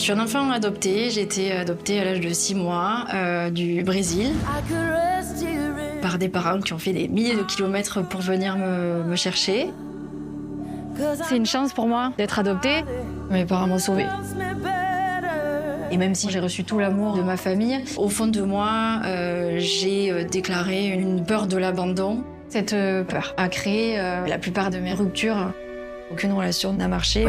Je suis un enfant adopté. J'ai été adoptée à l'âge de 6 mois du Brésil par des parents qui ont fait des milliers de kilomètres pour venir me chercher. C'est une chance pour moi d'être adoptée. Mes parents m'ont sauvée. Et même si j'ai reçu tout l'amour de ma famille, au fond de moi, j'ai déclaré une peur de l'abandon. Cette peur a créé la plupart de mes ruptures. Aucune relation n'a marché.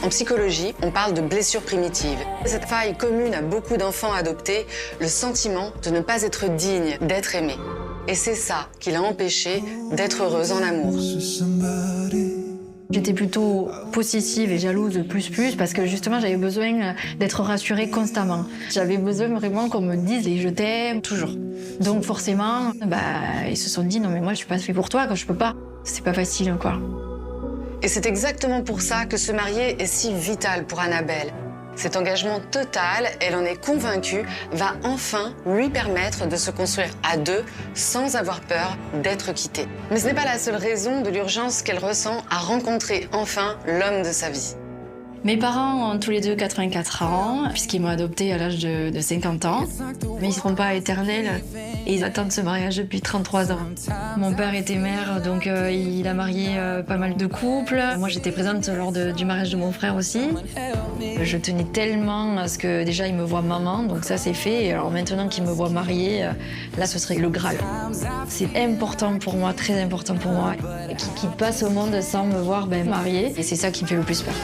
En psychologie, on parle de blessure primitive. Cette faille commune à beaucoup d'enfants adoptés, le sentiment de ne pas être digne d'être aimé. Et c'est ça qui l'a empêchée d'être heureuse en amour. J'étais plutôt possessive et jalouse plus parce que justement j'avais besoin d'être rassurée constamment. J'avais besoin vraiment qu'on me dise et je t'aime toujours. Donc forcément, ils se sont dit non mais moi je suis pas fait pour toi, quand je peux pas. C'est pas facile quoi. Et c'est exactement pour ça que se marier est si vital pour Annabelle. Cet engagement total, elle en est convaincue, va enfin lui permettre de se construire à deux sans avoir peur d'être quittée. Mais ce n'est pas la seule raison de l'urgence qu'elle ressent à rencontrer enfin l'homme de sa vie. Mes parents ont tous les deux 84 ans, puisqu'ils m'ont adoptée à l'âge de 50 ans. Mais ils ne seront pas éternels et ils attendent ce mariage depuis 33 ans. Mon père était maire, donc il a marié pas mal de couples. Moi, j'étais présente lors du mariage de mon frère aussi. Je tenais tellement à ce que déjà il me voit maman, donc ça c'est fait. Et alors maintenant qu'il me voit mariée, là ce serait le Graal. C'est important pour moi, très important pour moi, qu'il passe au monde sans me voir mariée. Et c'est ça qui me fait le plus peur.